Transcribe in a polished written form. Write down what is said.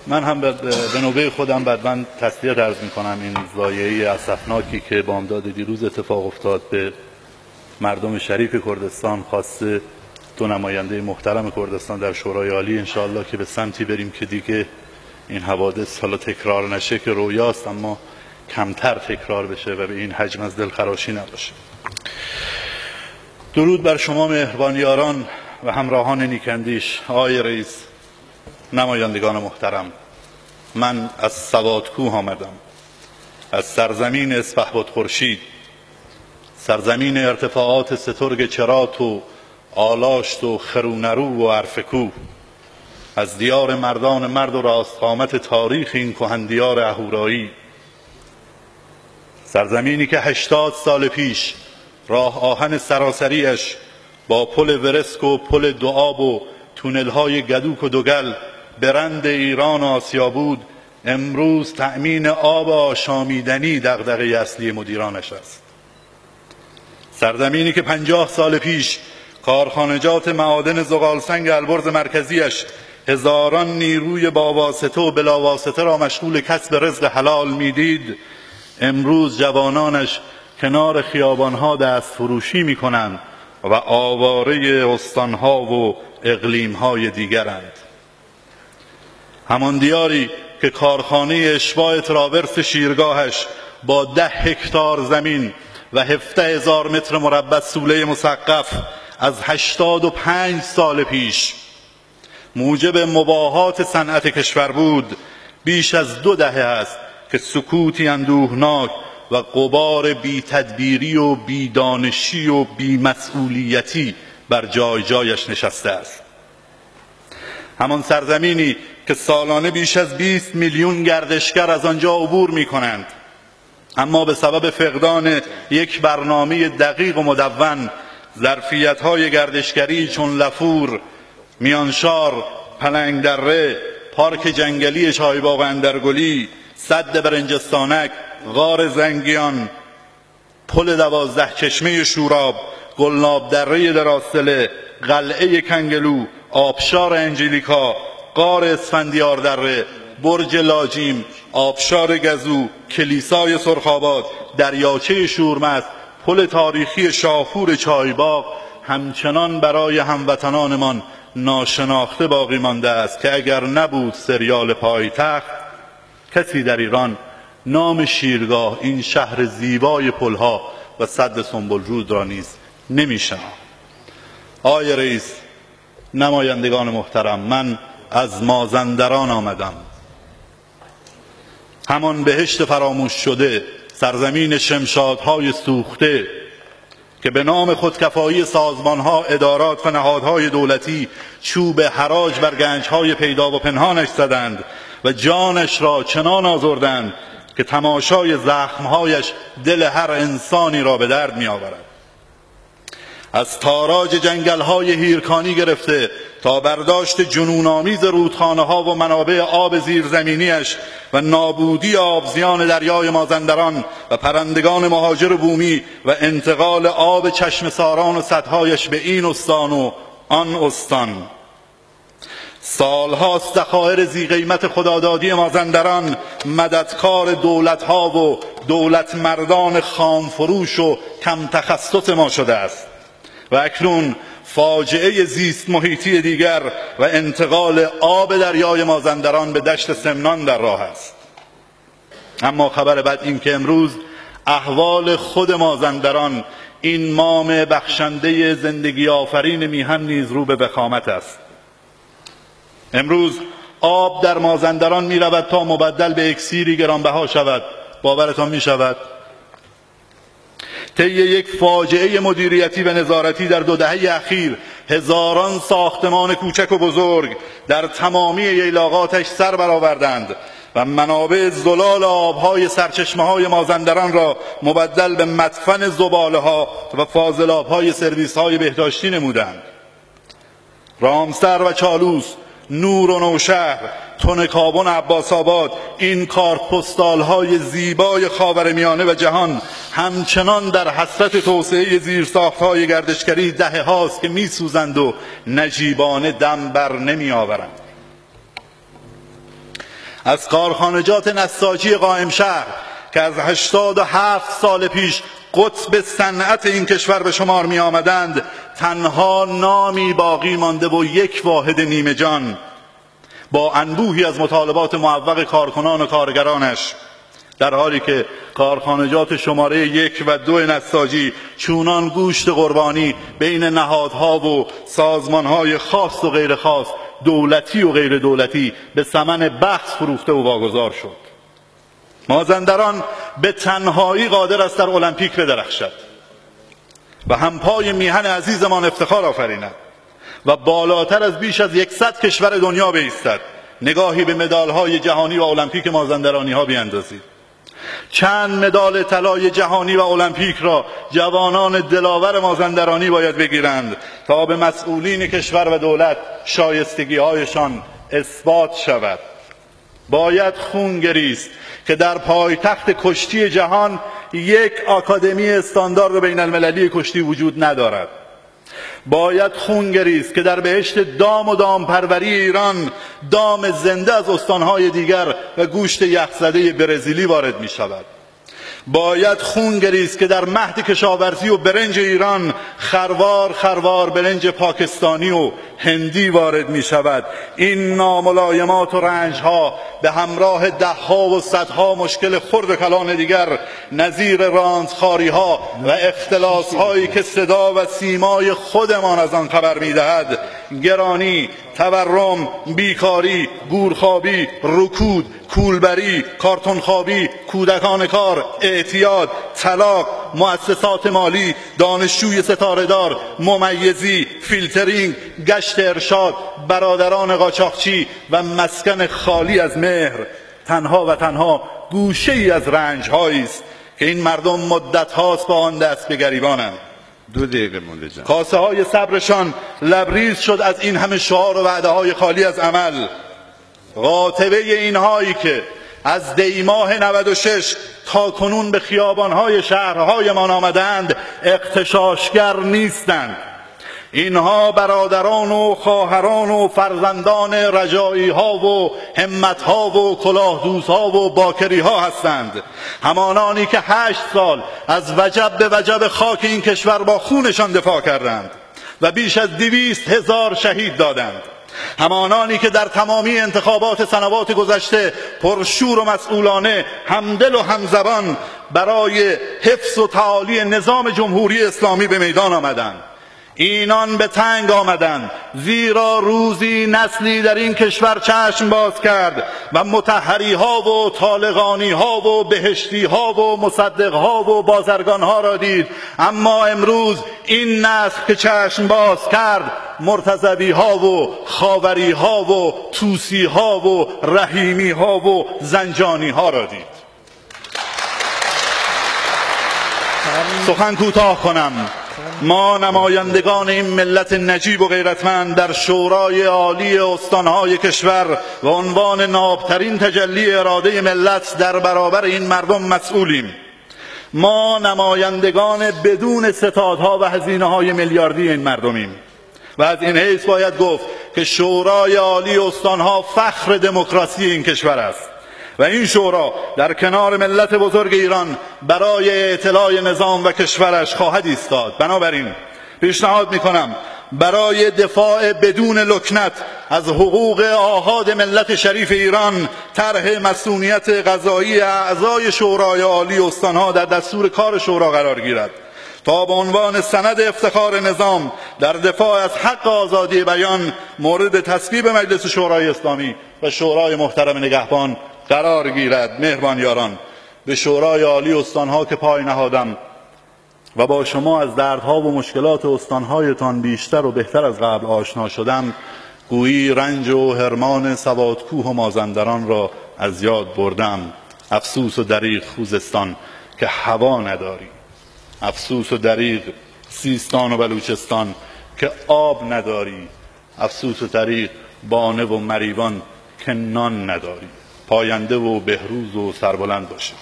من هم به نوبه خودم بدمن تسلیت عرض می‌کنم این ضایعه اسفناکی که بامداد دیروز اتفاق افتاد به مردم شریف کردستان، خاصه دو نماینده محترم کردستان در شورای عالی. انشاءالله که به سمتی بریم که دیگه این حوادث حالا تکرار نشه، که رویاست اما کمتر تکرار بشه و به این حجم از دلخراشی نباشه. درود بر شما مهربان یاران و همراهان نیکندیش. آقای رئیس، نمایندگان محترم، من از سوادکوه آمدم، از سرزمین اسپهبد خورشید، سرزمین ارتفاعات سترگ چرات و آلاشت و خرونرو و عرفکوه، از دیار مردان مرد و راستقامت تاریخ این کهندیار اهورایی، سرزمینی که 80 سال پیش راه آهن سراسریش با پل ورسک و پل دعاب و تونل‌های گدوک و دوگل برند ایران و آسیا بود، امروز تأمین آب آشامیدنی دغدغه اصلی مدیرانش است. سرزمینی که 50 سال پیش کارخانجات معادن زغالسنگ البرز مرکزیش هزاران نیروی با واسطه و بلا واسطه را مشغول کسب رزق حلال میدید، امروز جوانانش کنار خیابانها دست فروشی میکنند و آواره استانها و اقلیمهای دیگرند. همان دیاری که کارخانه اشباع تراورس شیرگاهش با 10 هکتار زمین و 17,000 متر مربع سوله مسقف از 85 سال پیش موجب مباهات صنعت کشور بود، بیش از 2 دهه است که سکوتی اندوهناک و غبار بی تدبیری و بی دانشی و بی مسئولیتی بر جای جایش نشسته است. همان سرزمینی که سالانه بیش از 20 میلیون گردشگر از آنجا عبور می کنند، اما به سبب فقدان یک برنامه دقیق و مدون، ظرفیت‌های گردشگری چون لفور، میانشار، پلنگدره، پارک جنگلی چایباغ اندرگلی، سد برنجستانک، غار زنگیان، پل 12 چشمه شوراب، گلناب دره درازتله، قلعه کنگلو، آبشار انجلیکا، غار اسفندیار دره، برج لاجیم، آبشار گزو، کلیسای سرخاباد، دریاچه شورمست، پل تاریخی شاهپور چایباغ همچنان برای هموطنانمان ناشناخته باقی مانده است که اگر نبود سریال پایتخت، کسی در ایران نام شیرگاه، این شهر زیبای پلها و سد سنبلرود را نیز نمی‌شناخت. آقای رئیس، نمایندگان محترم، من از مازندران آمدم، همان بهشت فراموش شده، سرزمین شمشادهای سوخته که به نام خودکفایی سازمانها، ادارات و نهادهای دولتی چوب حراج بر گنجهای پیدا و پنهانش زدند و جانش را چنان آزردند که تماشای زخمهایش دل هر انسانی را به درد می آورد. از تاراج جنگل‌های هیرکانی گرفته تا برداشت جنون‌آمیز رودخانه‌ها و منابع آب زیرزمینیش و نابودی آبزیان دریای مازندران و پرندگان مهاجر بومی و انتقال آب چشم ساران و سدهایش به این استان و آن استان، سالهاست ذخایر ذی قیمت خدادادی مازندران مددکار دولت‌ها و دولت مردان خامفروش و کم تخصص ما شده است و اکنون فاجعه زیست محیطی دیگر و انتقال آب دریای مازندران به دشت سمنان در راه است. اما خبر بد این که امروز احوال خود مازندران، این مام بخشنده زندگی آفرین میهن، نیز رو به وخامت است. امروز آب در مازندران می رود تا مبدل به اکسیری گرانبها شود. باورتان می شود؟ طی یک فاجعه مدیریتی و نظارتی در 2 دهه اخیر هزاران ساختمان کوچک و بزرگ در تمامی ییلاقاتش سر برآوردند و منابع زلال آبهای سرچشمه‌های مازندران را مبدل به مدفن زباله‌ها و فاضلاب‌های سرویس‌های بهداشتی نمودند. رامسر و چالوس، نور و نوشهر، تنکابن عباس آباد، این کارت‌پستال‌های زیبای خاورمیانه و جهان همچنان در حسرت توسعه زیرساخت‌های گردشگری دهه‌هاست که می‌سوزند و نجیبانه دم بر نمی‌آورند. از کارخانجات نساجی قائم شهر که از 87 سال پیش قطب صنعت این کشور به شمار می آمدند تنها نامی باقی مانده و یک واحد نیمه جان با انبوهی از مطالبات معوق کارکنان و کارگرانش، در حالی که کارخانجات شماره 1 و 2 نساجی چونان گوشت قربانی بین نهادها و سازمانهای خاص و غیر خاص، دولتی و غیر دولتی به ثمن بخس فروخته و واگذار شد. مازندران به تنهایی قادر است در المپیک بدرخشد و همپای میهن عزیزمان افتخار آفریند و بالاتر از بیش از 100 کشور دنیا بایستد. نگاهی به مدال‌های جهانی و المپیک مازندرانی‌ها بیاندازید. چند مدال طلای جهانی و المپیک را جوانان دلاور مازندرانی باید بگیرند تا به مسئولین کشور و دولت شایستگی‌هایشان اثبات شود. باید خون گریست که در پایتخت کشتی جهان یک آکادمی استاندارد بین المللی کشتی وجود ندارد. باید خون گریست که در بهشت دام و دامپروری ایران دام زنده از استانهای دیگر و گوشت یخزده برزیلی وارد می شود. باید خون گریست که در مهد کشاورزی و برنج ایران خروار برنج پاکستانی و هندی وارد می شود. این ناملایمات و رنجها به همراه دهها و صدها مشکل خرد و کلان دیگر نظیر رانتخاریها و اختلاسهایی که صدا و سیمای خودمان از آن خبر می دهد، گرانی، تورم، بیکاری، گورخوابی، رکود، کولبری، کارتونخوابی، کودکان کار، اعتیاد، طلاق، مؤسسات مالی، دانشجوی ستاره‌دار، ممیزی، فیلترینگ، گشت ارشاد، برادران قاچاقچی و مسکن خالی از مهر تنها گوشه‌ای از رنج‌هایی است که این مردم مدت‌هاست با آن دست به گریبانند. 2 دقیقه مونده جان. کاسه های صبرشان لبریز شد از این همه شعار و وعده های خالی از عمل. قاطبه اینهایی که از دیماه 96 تا کنون به خیابانهای شهرهایمان آمدند اغتشاشگر نیستند. اینها برادران و خواهران و فرزندان رجایی ها و همت ها و کلاه دوز ها و باکری ها هستند. همانانی که 8 سال از وجب به وجب خاک این کشور با خونشان دفاع کردند و بیش از 200,000 شهید دادند. همانانی که در تمامی انتخابات سنوات گذشته پرشور و مسئولانه همدل و همزبان برای حفظ و تعالی نظام جمهوری اسلامی به میدان آمدند. اینان به تنگ آمدند زیرا روزی نسلی در این کشور چشم باز کرد و مطهری ها و طالقانی ها و بهشتی ها و مصدق ها و بازرگان ها را دید. اما امروز این نسل که چشم باز کرد مرتضوی ها و خاوری ها و طوسی ها و رحیمی ها و زنجانی ها را دید. سخن کوتاه کنم. ما نمایندگان این ملت نجیب و غیرتمند در شورای عالی استانهای کشور و عنوان نابترین تجلی اراده ملت در برابر این مردم مسئولیم. ما نمایندگان بدون ستادها و هزینه‌های میلیاردی این مردمیم و از این حیث باید گفت که شورای عالی استانها فخر دموکراسی این کشور است و این شورا در کنار ملت بزرگ ایران برای اعتلاء نظام و کشورش خواهد ایستاد. بنابراین پیشنهاد میکنم برای دفاع بدون لکنت از حقوق آحاد ملت شریف ایران طرح مصونیت قضایی اعضای شورای عالی استانها در دستور کار شورا قرار گیرد تا به عنوان سند افتخار نظام در دفاع از حق آزادی بیان مورد تصویب مجلس شورای اسلامی و شورای محترم نگهبان قرار گیرد. مهربان یاران، به شورای عالی استانها که پای نهادم و با شما از دردها و مشکلات استانهایتان بیشتر و بهتر از قبل آشنا شدم، گویی رنج و حرمان سوادکوه و مازندران را از یاد بردم. افسوس و دریغ خوزستان که هوا نداری، افسوس و دریغ سیستان و بلوچستان که آب نداری، افسوس و دریغ بانه و مریوان که نان نداری. پاینده و بهروز و سربلند باشید.